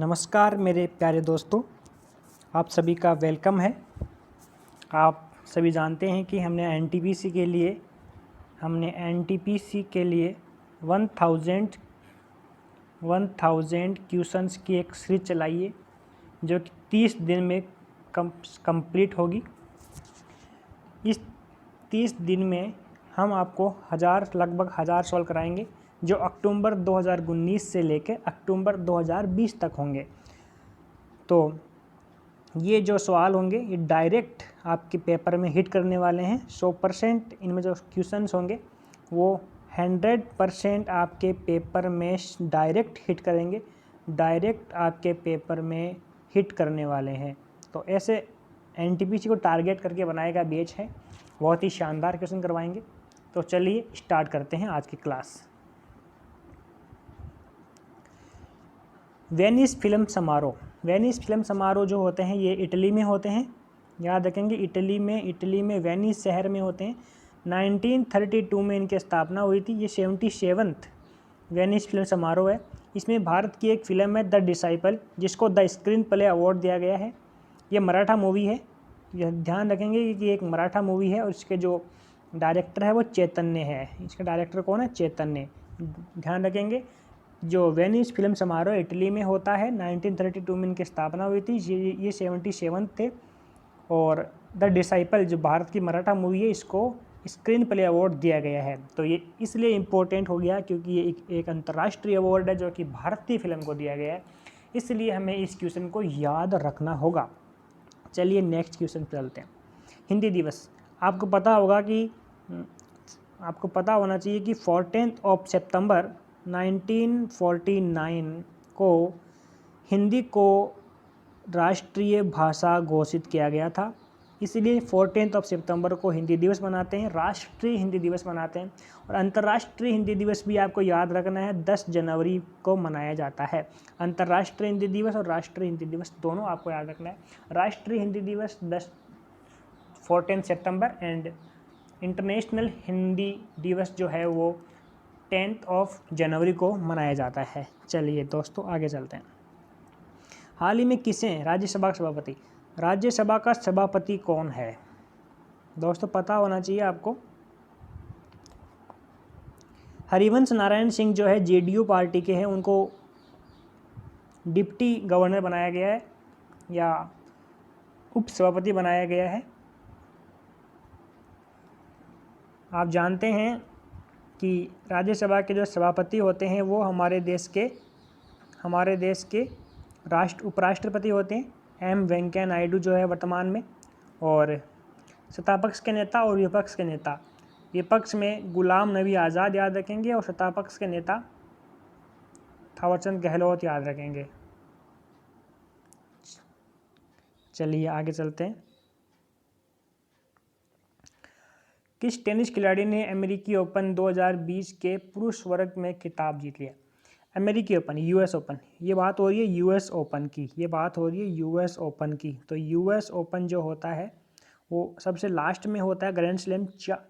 नमस्कार मेरे प्यारे दोस्तों, आप सभी का वेलकम है। आप सभी जानते हैं कि हमने एनटीपीसी के लिए 1000 क्वेश्चंस की एक सीरीज चलाई है जो कि 30 दिन में कंप्लीट होगी। इस 30 दिन में हम आपको लगभग 1000 सॉल्व कराएंगे जो अक्टूबर 2019 से लेकर अक्टूबर 2020 तक होंगे। तो ये जो सवाल होंगे ये डायरेक्ट आपके पेपर में हिट करने वाले हैं। 100% इनमें जो क्वेश्चंस होंगे वो 100% आपके पेपर में डायरेक्ट हिट करेंगे, डायरेक्ट आपके पेपर में हिट करने वाले हैं। तो ऐसे एनटीपीसी को टारगेट करके बनाया गया बैच है, बहुत ही शानदार क्वेश्चन करवाएंगे। तो चलिए स्टार्ट करते हैं आज की क्लास। वेनिस फिल्म समारोह जो होते हैं ये इटली में होते हैं, याद रखेंगे। इटली में वेनिस शहर में होते हैं। 1932 में इनकी स्थापना हुई थी। ये 77th वेनिस फिल्म समारोह है। इसमें भारत की एक फ़िल्म है द डिसाइपल, जिसको द स्क्रीन प्ले अवार्ड दिया गया है। ये मराठा मूवी है, यह ध्यान रखेंगे कि एक मराठा मूवी है और इसके जो डायरेक्टर है वो चैतन्य है। इसका डायरेक्टर कौन है? चैतन्य। ध्यान रखेंगे जो वेनिस फिल्म समारोह इटली में होता है, 1932 में इनकी स्थापना हुई थी। ये 77 थे। और द डिसाइपल जो भारत की मराठा मूवी है इसको स्क्रीन प्ले अवार्ड दिया गया है। तो ये इसलिए इम्पोर्टेंट हो गया क्योंकि ये एक अंतर्राष्ट्रीय अवार्ड है जो कि भारतीय फिल्म को दिया गया है, इसलिए हमें इस क्वेश्चन को याद रखना होगा। चलिए नेक्स्ट क्वेश्चन पे चलते हैं। हिंदी दिवस आपको पता होना चाहिए कि 14 सितंबर 1949 को हिंदी को राष्ट्रीय भाषा घोषित किया गया था, इसलिए 14 सितंबर को हिंदी दिवस मनाते हैं, राष्ट्रीय हिंदी दिवस मनाते हैं। और अंतर्राष्ट्रीय हिंदी दिवस भी आपको याद रखना है, 10 जनवरी को मनाया जाता है। अंतर्राष्ट्रीय हिंदी दिवस और राष्ट्रीय हिंदी दिवस दोनों आपको याद रखना है। राष्ट्रीय हिंदी दिवस 14 सितंबर एंड इंटरनेशनल हिंदी दिवस जो है वो 10 जनवरी को मनाया जाता है। चलिए दोस्तों आगे चलते हैं। हाल ही में किसे राज्यसभा का सभापति? राज्यसभा का सभापति कौन है दोस्तों? पता होना चाहिए आपको। हरिवंश नारायण सिंह जो है जेडीयू पार्टी के हैं, उनको डिप्टी गवर्नर बनाया गया है या उपसभापति बनाया गया है। आप जानते हैं कि राज्यसभा के जो सभापति होते हैं वो हमारे देश के उपराष्ट्रपति होते हैं, एम वेंकैया नायडू जो है वर्तमान में। और सत्तापक्ष के नेता और विपक्ष के नेता, विपक्ष में गुलाम नबी आज़ाद याद रखेंगे और सत्तापक्ष के नेता थावरचंद गहलोत याद रखेंगे। चलिए आगे चलते हैं। किस टेनिस खिलाड़ी ने अमेरिकी ओपन 2020 के पुरुष वर्ग में खिताब जीत लिया? अमेरिकी ओपन, यूएस ओपन, ये बात हो रही है यूएस ओपन की। तो यूएस ओपन जो होता है वो सबसे लास्ट में होता है। ग्रैंड स्लैम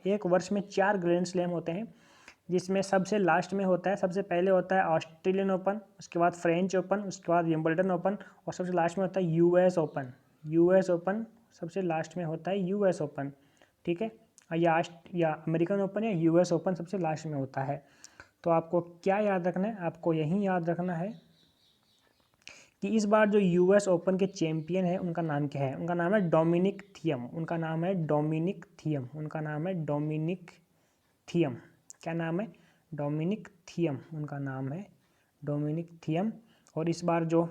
एक वर्ष में 4 ग्रैंड स्लैम होते हैं, जिसमें सबसे लास्ट में होता है, सबसे पहले होता है ऑस्ट्रेलियन ओपन, उसके बाद फ्रेंच ओपन, उसके बाद विंबलडन ओपन और सबसे लास्ट में होता है यूएस ओपन सबसे लास्ट में होता है यूएस ओपन, ठीक है। या अमेरिकन ओपन या यूएस ओपन सबसे लास्ट में होता है। तो आपको क्या याद रखना है? आपको यही याद रखना है कि इस बार जो यूएस ओपन के चैंपियन है उनका नाम क्या है? उनका नाम है डोमिनिक थियम। क्या नाम है? Dominic Thiem. और इस बार जो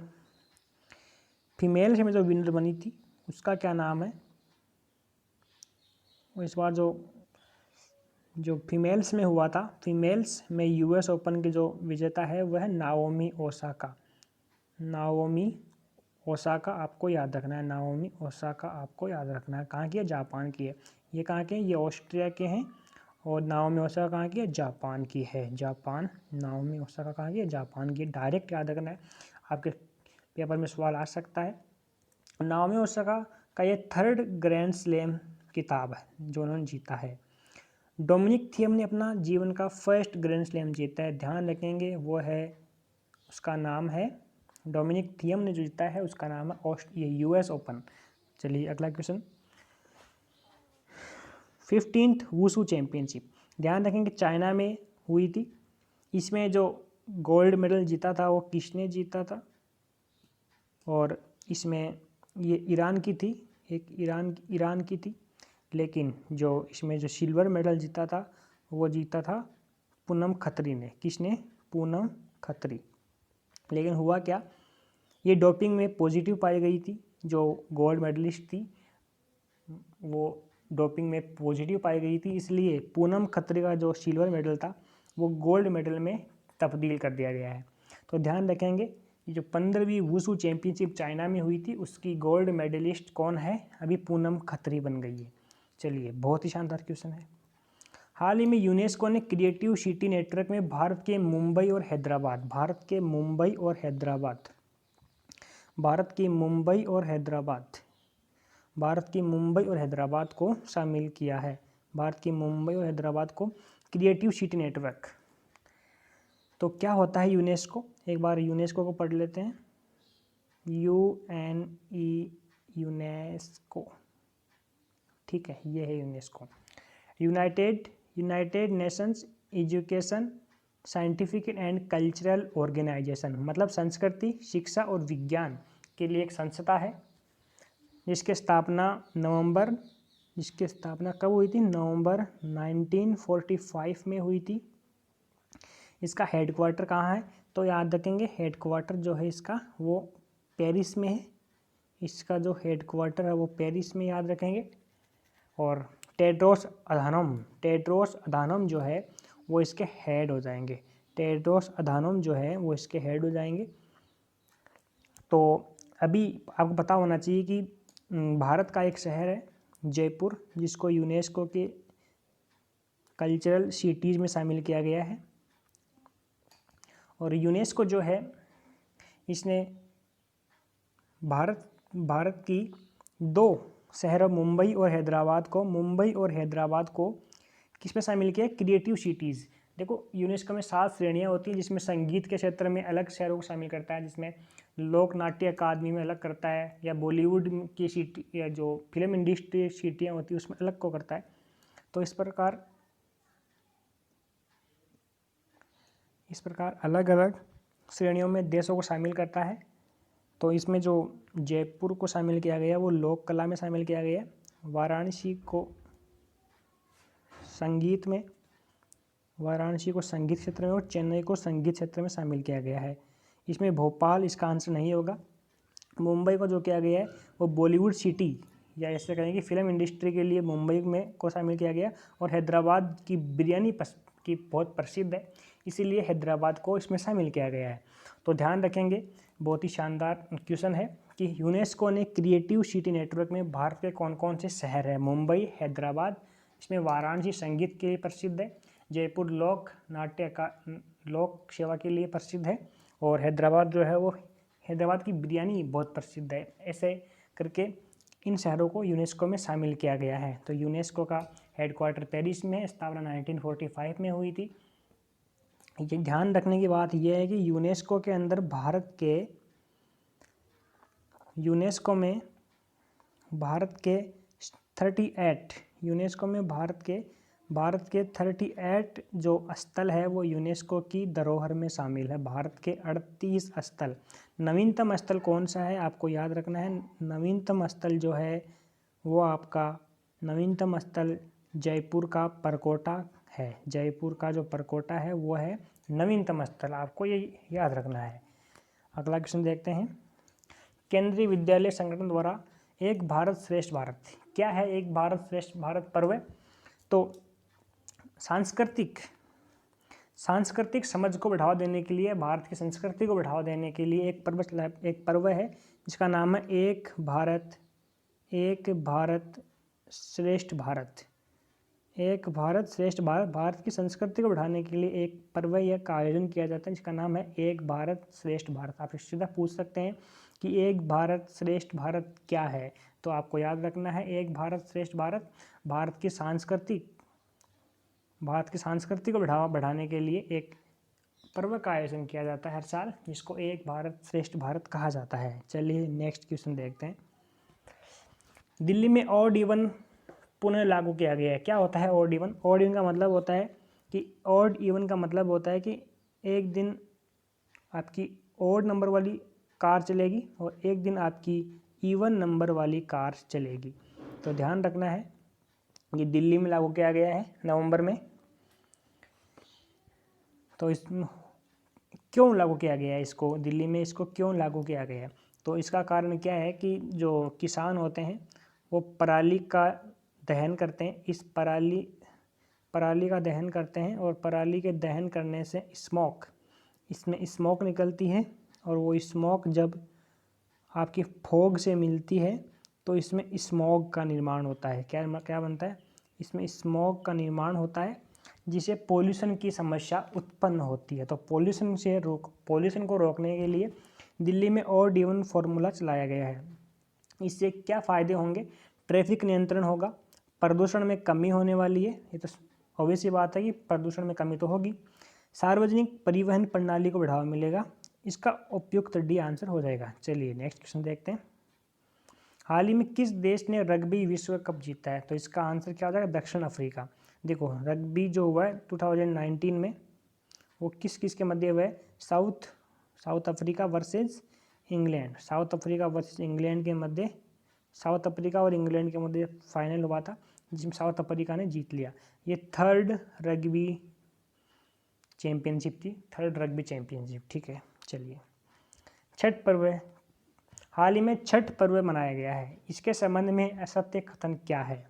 फीमेल्स में जो विनर बनी थी उसका क्या नाम है? इस बार जो फीमेल्स में हुआ था, फीमेल्स में यूएस ओपन के जो विजेता है वह है नाओमी ओसाका। आपको याद रखना है, नाओमी ओसाका आपको याद रखना है। कहाँ की है? जापान की है। ये कहाँ के हैं? ये ऑस्ट्रिया के हैं। और नाओमी ओसाका कहाँ की है? जापान की है। नाओमी ओसाका कहाँ की है? जापान की। डायरेक्ट याद रखना है, आपके पेपर में सवाल आ सकता है। नाओमी ओसाका का ये 3rd ग्रैंड स्लैम किताब है जो उन्होंने जीता है। डोमिनिक थियम ने अपना जीवन का 1st ग्रैंड स्लैम जीता है, ध्यान रखेंगे। वो है, उसका नाम है डोमिनिक थियम ने जो जीता है उसका नाम है US ओपन। चलिए अगला क्वेश्चन, 15th वुशु चैम्पियनशिप, ध्यान रखेंगे चाइना में हुई थी। इसमें जो गोल्ड मेडल जीता था वो किसने जीता था, और इसमें ये ईरान की थी, एक ईरान की थी, लेकिन जो इसमें जो सिल्वर मेडल जीता था वो जीता था पूनम खत्री ने। किसने? पूनम खत्री। लेकिन हुआ क्या, ये डोपिंग में पॉजिटिव पाई गई थी। जो गोल्ड मेडलिस्ट थी वो डोपिंग में पॉजिटिव पाई गई थी, इसलिए पूनम खत्री का जो सिल्वर मेडल था वो गोल्ड मेडल में तब्दील कर दिया गया है। तो ध्यान रखेंगे, ये जो 15वीं वुशु चैम्पियनशिप चाइना में हुई थी उसकी गोल्ड मेडलिस्ट कौन है? अभी पूनम खत्री बन गई है। चलिए, बहुत ही शानदार क्वेश्चन है। हाल ही में यूनेस्को ने क्रिएटिव सिटी नेटवर्क में भारत के मुंबई और हैदराबाद, भारत के मुंबई और हैदराबाद, भारत की मुंबई और हैदराबाद, भारत की मुंबई और हैदराबाद को शामिल किया है। भारत की मुंबई और हैदराबाद को क्रिएटिव सिटी नेटवर्क। तो क्या होता है यूनेस्को? एक बार यूनेस्को को पढ़ लेते हैं। यूनेस्को, ठीक है, ये है UNESCO, United Nations Education Scientific and Cultural Organization, मतलब संस्कृति, शिक्षा और विज्ञान के लिए एक संस्था है जिसकी स्थापना कब हुई थी? नवंबर 1945 में हुई थी। इसका हेडक्वार्टर कहाँ है? तो याद रखेंगे हेडक्वार्टर जो है इसका वो पेरिस में है। इसका जो हेडक्वार्टर है वो पेरिस में, याद रखेंगे। और टेड्रोस अधानोम जो है वो इसके हेड हो जाएंगे। टेड्रोस अधानोम जो है वो इसके हेड हो जाएंगे। तो अभी आपको पता होना चाहिए कि भारत का एक शहर है जयपुर, जिसको यूनेस्को के कल्चरल सिटीज़ में शामिल किया गया है। और यूनेस्को जो है इसने भारत की 2 शहरों मुंबई और हैदराबाद को किस में शामिल किया? Creative cities. देखो, यूनेस्को में 7 श्रेणियाँ होती हैं, जिसमें संगीत के क्षेत्र में अलग शहरों को शामिल करता है, जिसमें लोक नाट्य अकादमी में अलग करता है, या बॉलीवुड की सिटी या जो फिल्म इंडस्ट्री सिटियाँ होती है उसमें अलग को करता है। तो इस प्रकार अलग अलग श्रेणियों में देशों को शामिल करता है। तो इसमें जो जयपुर को शामिल किया गया वो लोक कला में शामिल किया गया, वाराणसी को संगीत क्षेत्र में और चेन्नई को संगीत क्षेत्र में शामिल किया गया है। इसमें भोपाल इसका आंसर नहीं होगा। मुंबई को जो किया गया है वो बॉलीवुड सिटी, या ऐसे कहें कि फिल्म इंडस्ट्री के लिए मुंबई में को शामिल किया गया। और हैदराबाद की बिरयानी की बहुत प्रसिद्ध है, इसीलिए हैदराबाद को इसमें शामिल किया गया है। तो ध्यान रखेंगे, बहुत ही शानदार क्वेश्चन है कि यूनेस्को ने क्रिएटिव सिटी नेटवर्क में भारत के कौन कौन से शहर हैं? मुंबई, हैदराबाद, इसमें वाराणसी संगीत के लिए प्रसिद्ध है, जयपुर लोक सेवा के लिए प्रसिद्ध है, और हैदराबाद जो है वो हैदराबाद की बिरयानी बहुत प्रसिद्ध है। ऐसे करके इन शहरों को यूनेस्को में शामिल किया गया है। तो यूनेस्को का हेडक्वार्टर पेरिस में, स्थापना 1945 में हुई थी। ये ध्यान रखने की बात यह है कि यूनेस्को के अंदर भारत के 38 जो स्थल है वो यूनेस्को की धरोहर में शामिल है। भारत के 38 स्थल। नवीनतम स्थल कौन सा है आपको याद रखना है। नवीनतम स्थल जो है वो आपका नवीनतम स्थल जयपुर का परकोटा है। जयपुर का जो परकोटा है वो है नवीनतम स्थल, आपको ये याद रखना है। अगला क्वेश्चन देखते हैं। केंद्रीय विद्यालय संगठन द्वारा एक भारत श्रेष्ठ भारत, क्या है एक भारत श्रेष्ठ भारत पर्व? तो सांस्कृतिक समझ को बढ़ावा देने के लिए, भारत की संस्कृति को बढ़ावा देने के लिए एक पर्व है जिसका नाम है एक भारत श्रेष्ठ भारत। एक भारत श्रेष्ठ भारत, भारत की संस्कृति को बढ़ाने के लिए एक पर्व या का आयोजन किया जाता है जिसका नाम है एक भारत श्रेष्ठ भारत। आप सीधा पूछ सकते हैं कि एक भारत श्रेष्ठ भारत क्या है, तो आपको याद रखना है एक भारत श्रेष्ठ भारत भारत की संस्कृति को बढ़ाने के लिए एक पर्व का आयोजन किया जाता है हर साल, जिसको एक भारत श्रेष्ठ भारत कहा जाता है। चलिए नेक्स्ट क्वेश्चन देखते हैं। दिल्ली में ऑड इवन पुनः लागू किया गया है। क्या होता है ऑड इवन? ऑड इवन का मतलब होता है कि ऑड इवन का मतलब होता है कि एक दिन आपकी ऑड नंबर वाली कार चलेगी और एक दिन आपकी इवन नंबर वाली कार चलेगी। तो ध्यान रखना है, ये दिल्ली में लागू किया गया है नवंबर में। तो इस क्यों लागू किया गया है इसको, दिल्ली में इसको क्यों लागू किया गया है? तो इसका कारण क्या है कि जो किसान होते हैं वो पराली का दहन करते हैं। इस पराली का दहन करते हैं और पराली के दहन करने से इसमें स्मोक निकलती है और वो स्मोक जब आपकी फोग से मिलती है तो इसमें स्मॉग का निर्माण होता है। क्या बनता है? इसमें स्मॉग का निर्माण होता है, जिससे पोल्यूशन की समस्या उत्पन्न होती है। तो पोल्यूशन को रोकने के लिए दिल्ली में ऑड इवन फॉर्मूला चलाया गया है। इससे क्या फ़ायदे होंगे? ट्रैफिक नियंत्रण होगा, प्रदूषण में कमी होने वाली है, ये तो ऑब्वियस सी बात है कि प्रदूषण में कमी तो होगी। सार्वजनिक परिवहन प्रणाली को बढ़ावा मिलेगा। इसका उपयुक्त डी आंसर हो जाएगा। चलिए नेक्स्ट क्वेश्चन देखते हैं। हाल ही में किस देश ने रग्बी विश्व कप जीता है? तो इसका आंसर क्या हो जाएगा? दक्षिण अफ्रीका। देखो रग्बी जो हुआ है 2019 में, वो किस किस के मध्य हुआ है? South Africa versus England. South Africa versus England के मध्य, साउथ अफ्रीका और इंग्लैंड के मध्य फाइनल हुआ था, जिसमें साउथ अफ्रीका ने जीत लिया। ये थर्ड रग्बी चैंपियनशिप थी, थर्ड रग्बी चैंपियनशिप। ठीक है, चलिए छठ पर्व। हाल ही में छठ पर्व मनाया गया है, इसके संबंध में असत्य कथन क्या है?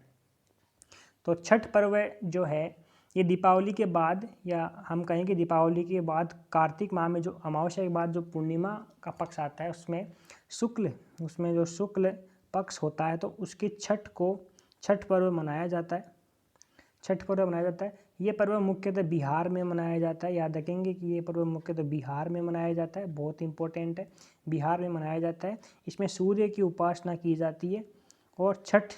तो छठ पर्व जो है ये दीपावली के बाद, या हम कहें कि दीपावली के बाद कार्तिक माह में जो अमावस्या के बाद जो पूर्णिमा का पक्ष आता है, उसमें जो शुक्ल पक्ष होता है, तो उसकी छठ पर्व मनाया जाता है। छठ पर्व मनाया जाता है। ये पर्व मुख्यतः बिहार में मनाया जाता है। याद रखेंगे कि ये पर्व मुख्यतः बिहार में मनाया जाता है, बहुत इंपॉर्टेंट है, बिहार में मनाया जाता है। इसमें सूर्य की उपासना की जाती है और छठ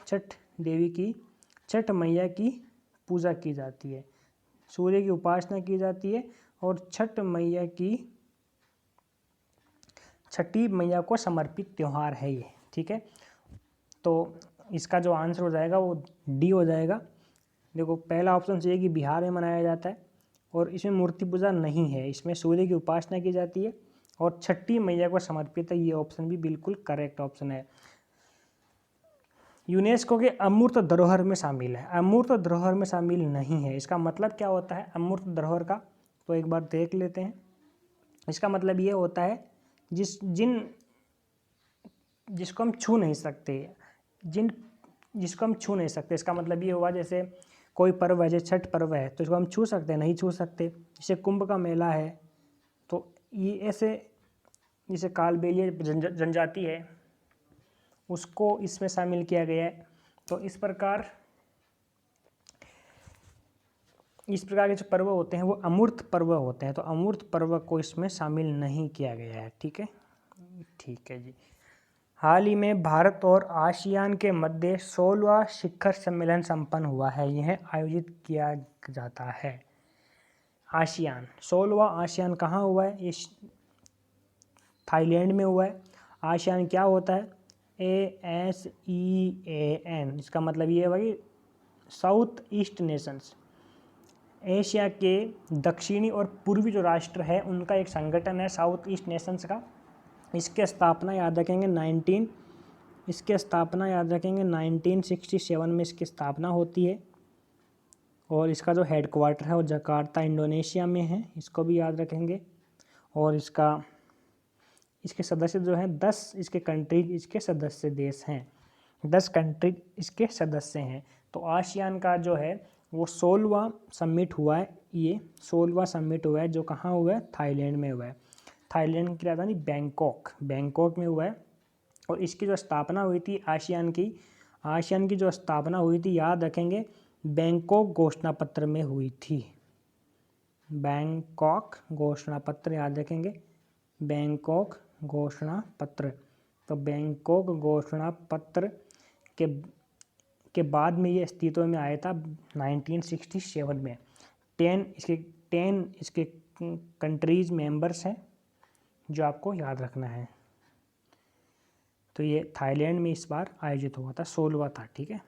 मैया की पूजा की जाती है। सूर्य की उपासना की जाती है और छठी मैया को समर्पित त्यौहार है ये। ठीक है, तो इसका जो आंसर हो जाएगा वो डी हो जाएगा। देखो पहला ऑप्शन ये है कि बिहार में मनाया जाता है और इसमें मूर्ति पूजा नहीं है, इसमें सूर्य की उपासना की जाती है और छठी मैया को समर्पित है। ये ऑप्शन भी बिल्कुल करेक्ट ऑप्शन है। यूनेस्को के अमूर्त धरोहर में शामिल है। अमूर्त धरोहर में शामिल नहीं है, इसका मतलब क्या होता है अमूर्त धरोहर का? तो एक बार देख लेते हैं। इसका मतलब ये होता है जिसको हम छू नहीं सकते, जिसको हम छू नहीं सकते। इसका मतलब ये हुआ जैसे कोई पर्व है, जैसे छठ पर्व है, तो इसको हम छू सकते हैं? नहीं छू सकते। जैसे कुंभ का मेला है, तो ये ऐसे जैसे कालबेलिया जनजाति है, उसको इसमें शामिल किया गया है। तो इस प्रकार के जो पर्व होते हैं वो अमूर्त पर्व होते हैं, तो अमूर्त पर्व को इसमें शामिल नहीं किया गया है। ठीक है जी। हाल ही में भारत और आसियान के मध्य 16वां शिखर सम्मेलन संपन्न हुआ है। यह आयोजित किया जाता है। आसियान 16वां आसियान कहाँ हुआ है? ये थाईलैंड में हुआ है। आसियान क्या होता है? ASEAN, इसका मतलब ये है भाई साउथ ईस्ट नेशंस। एशिया के दक्षिणी और पूर्वी जो राष्ट्र है उनका एक संगठन है साउथ ईस्ट नेशंस का। इसके स्थापना याद रखेंगे 1967 में इसकी स्थापना होती है और इसका जो हेडक्वार्टर है वो जकार्ता इंडोनेशिया में है, इसको भी याद रखेंगे। और इसके सदस्य जो हैं 10 इसके कंट्रीज इसके सदस्य देश हैं, 10 कंट्री इसके सदस्य हैं। तो आसियान का जो है वो 16वां समिट हुआ है। ये 16वां समिट हुआ है जो कहाँ हुआ है? थाईलैंड में हुआ है। थाईलैंड की राजधानी बैंकॉक में हुआ है। और इसकी जो स्थापना हुई थी आसियान की जो स्थापना हुई थी, याद रखेंगे, बैंकॉक घोषणा पत्र में हुई थी। बैंकॉक घोषणा पत्र याद रखेंगे, बैंकॉक घोषणा पत्र। तो बैंकॉक घोषणा पत्र के बाद में ये अस्तित्व में आया था 1967 में। 10 इसके कंट्रीज मेंबर्स हैं जो आपको याद रखना है। तो ये थाईलैंड में इस बार आयोजित हुआ था, 16वां था, ठीक है।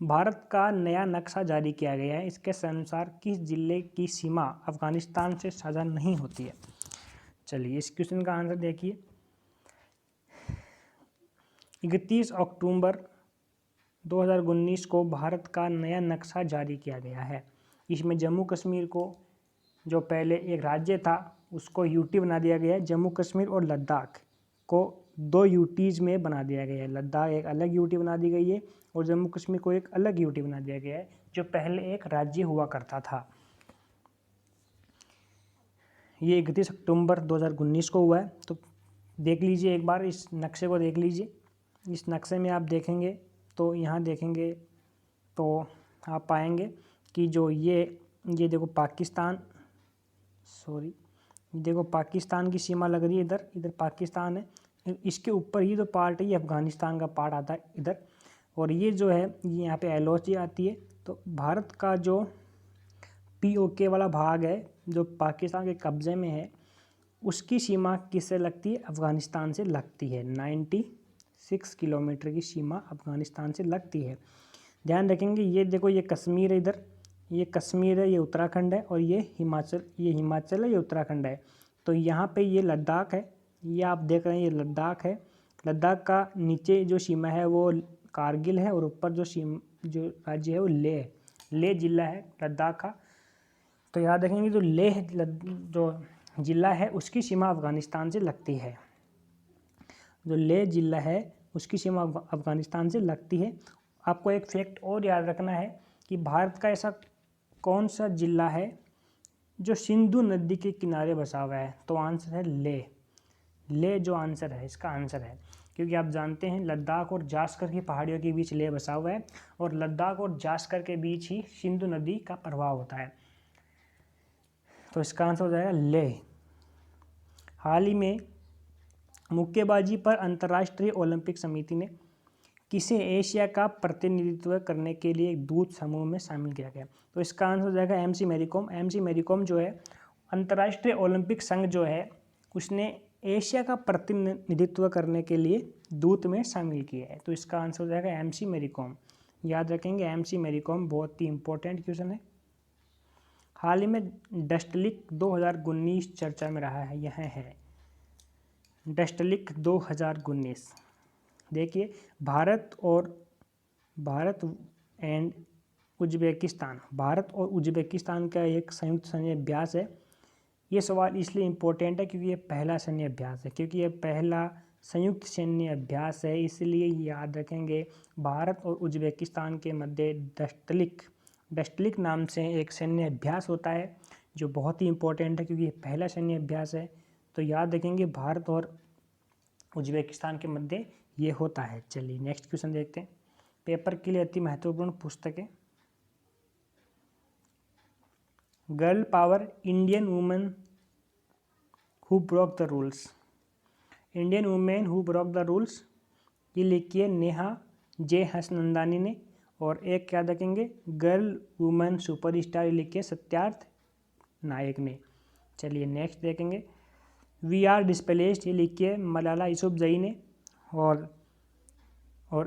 भारत का नया नक्शा जारी किया गया है, इसके अनुसार किस जिले की सीमा अफगानिस्तान से साझा नहीं होती है। चलिए इस क्वेश्चन का आंसर देखिए। 31 अक्टूबर 2019 को भारत का नया नक्शा जारी किया गया है। इसमें जम्मू कश्मीर को, जो पहले एक राज्य था, उसको यूटी बना दिया गया है। जम्मू कश्मीर और लद्दाख को 2 यूटीज़ में बना दिया गया है। लद्दाख एक अलग यूटी बना दी गई है और जम्मू कश्मीर को एक अलग यूटी बना दिया गया है, जो पहले एक राज्य हुआ करता था। ये 31 अक्टूबर 2019 को हुआ है। तो देख लीजिए एक बार, इस नक्शे को देख लीजिए। इस नक्शे में आप देखेंगे तो यहाँ देखेंगे तो आप पाएंगे कि जो ये देखो पाकिस्तान, सॉरी, देखो पाकिस्तान की सीमा लग रही है इधर, इधर पाकिस्तान है। इसके ऊपर ही जो पार्ट है ये अफ़गानिस्तान का पार्ट आता है इधर, और ये जो है ये यहाँ पे एलओसी आती है। तो भारत का जो पीओके वाला भाग है जो पाकिस्तान के कब्ज़े में है, उसकी सीमा किससे लगती है? अफ़गानिस्तान से लगती है। 96 किलोमीटर की सीमा अफ़गानिस्तान से लगती है। ध्यान रखेंगे, ये देखो ये कश्मीर है इधर, ये कश्मीर है, ये उत्तराखंड है, और ये हिमाचल है, ये उत्तराखंड है। तो यहाँ पे ये लद्दाख है, ये आप देख रहे हैं ये लद्दाख है। लद्दाख का नीचे जो सीमा है वो कारगिल है, और ऊपर जो राज्य है वो लेह जिला है लद्दाख का। तो याद रखेंगे जो लेह जो जिला है उसकी सीमा अफ़गानिस्तान से लगती है। जो लेह जिला है उसकी सीमा अफ़गानिस्तान से लगती है। आपको एक फैक्ट और याद रखना है कि भारत का ऐसा कौन सा जिला है जो सिंधु नदी के किनारे बसा हुआ है? तो आंसर है लेह जो आंसर है, इसका आंसर है। क्योंकि आप जानते हैं लद्दाख और जास्कर की पहाड़ियों के बीच लेह बसा हुआ है, और लद्दाख और जास्कर के बीच ही सिंधु नदी का प्रवाह होता है। तो इसका आंसर हो जाएगा लेह। हाल ही में मुक्केबाजी पर अंतर्राष्ट्रीय ओलंपिक समिति ने किसे एशिया का प्रतिनिधित्व करने के लिए एक दूत समूह में शामिल किया गया? तो इसका आंसर हो जाएगा एमसी मैरीकॉम। एमसी मैरीकॉम जो है अंतर्राष्ट्रीय ओलंपिक संघ जो है उसने एशिया का प्रतिनिधित्व करने के लिए दूत में शामिल किया है। तो इसका आंसर हो जाएगा एमसी मैरीकॉम। याद रखेंगे एमसी मैरीकॉम बहुत ही इंपॉर्टेंट क्वेश्चन है। हाल ही में डस्टलिक 2019 चर्चा में रहा है, यह है डस्टलिक 2019। देखिए भारत और उज्बेकिस्तान का एक संयुक्त सैन्य अभ्यास है। ये सवाल इसलिए इम्पोर्टेंट है क्योंकि ये पहला सैन्य अभ्यास है, क्योंकि ये पहला संयुक्त सैन्य अभ्यास है, इसलिए याद रखेंगे भारत और उज्बेकिस्तान के मध्य डस्टलिक नाम से एक सैन्य अभ्यास होता है जो बहुत ही इम्पोर्टेंट है क्योंकि ये पहला सैन्य अभ्यास है। तो याद रखेंगे भारत और उज्बेकिस्तान के मध्य ये होता है। चलिए नेक्स्ट क्वेश्चन देखते हैं। पेपर के लिए अति महत्वपूर्ण पुस्तकें। Girl power Indian women who broke the rules. Indian women who broke the rules, ये लिखी है नेहा जे हसनंदानी ने। और एक याद रखेंगे गर्ल वुमेन सुपरस्टार, ये लिखी है सत्यार्थ नायक ने। चलिए नेक्स्ट देखेंगे। वी आर डिस्प्लेस्ड, ये लिखी है मलाला यूसुफजई ने। और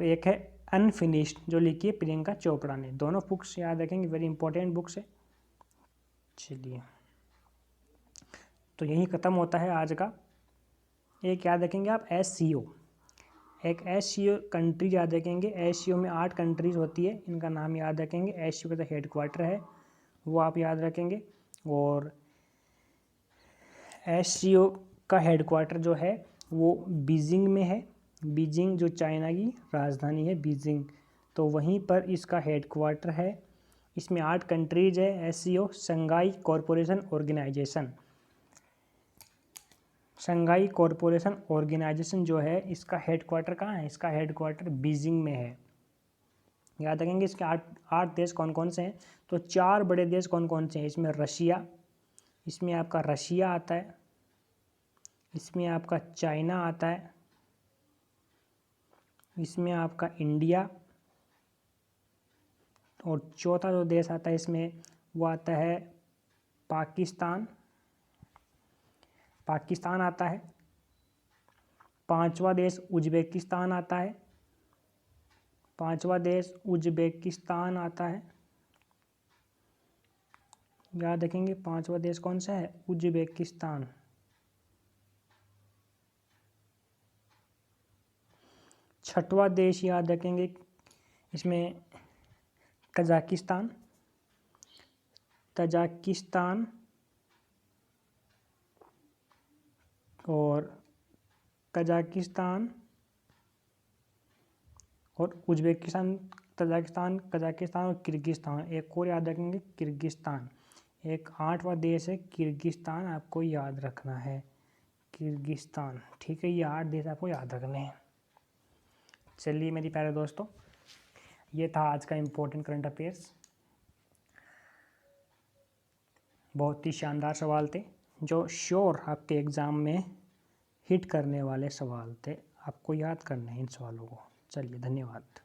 एक है अनफिनिश्ड जो लिखी है प्रियंका चोपड़ा ने। दोनों बुक्स याद रखेंगे, वेरी इंपॉर्टेंट बुक्स है। चलिए तो यही ख़त्म होता है आज का। एक याद रखेंगे आप SCO, एक SCO कंट्री याद रखेंगे। SCO में 8 कंट्रीज होती है, इनका नाम याद रखेंगे। SCO का जो हेडक्वार्टर है वो आप याद रखेंगे। और SCO का हेडक्वार्टर जो है वो बीजिंग में है। बीजिंग जो चाइना की राजधानी है बीजिंग, तो वहीं पर इसका हेडक्वार्टर है। इसमें 8 कंट्रीज है। SCO Shanghai Corporation Organisation, Shanghai Corporation Organisation जो है इसका हेडक्वार्टर कहाँ है? इसका हेडक्वार्टर बीजिंग में है। याद रखेंगे इसके 8 देश कौन कौन से हैं? तो 4 बड़े देश कौन कौन से हैं? इसमें रशिया, इसमें आपका रशिया आता है, इसमें आपका चाइना आता है, इसमें आपका इंडिया, और चौथा जो देश आता है इसमें वो आता है पाकिस्तान आता है। 5वां देश उज्बेकिस्तान आता है। 5वां देश उज्बेकिस्तान आता है, याद रखेंगे। 5वां देश कौन सा है? उज्बेकिस्तान। 6वां देश याद रखेंगे, इसमें तजाकिस्तान और कजाकिस्तान और उज्बेकिस्तान, तजाकिस्तान, कजाकिस्तान और किर्गिस्तान। एक और याद रखेंगे, किर्गिस्तान। एक 8वां देश है किर्गिस्तान, आपको याद रखना है, किर्गिस्तान। ठीक है, ये 8 देश आपको याद रखने हैं। चलिए मेरी प्यारे दोस्तों, ये था आज का इम्पोर्टेंट करंट अफेयर्स। बहुत ही शानदार सवाल थे, जो श्योर आपके एग्ज़ाम में हिट करने वाले सवाल थे। आपको याद करने हैं इन सवालों को। चलिए, धन्यवाद।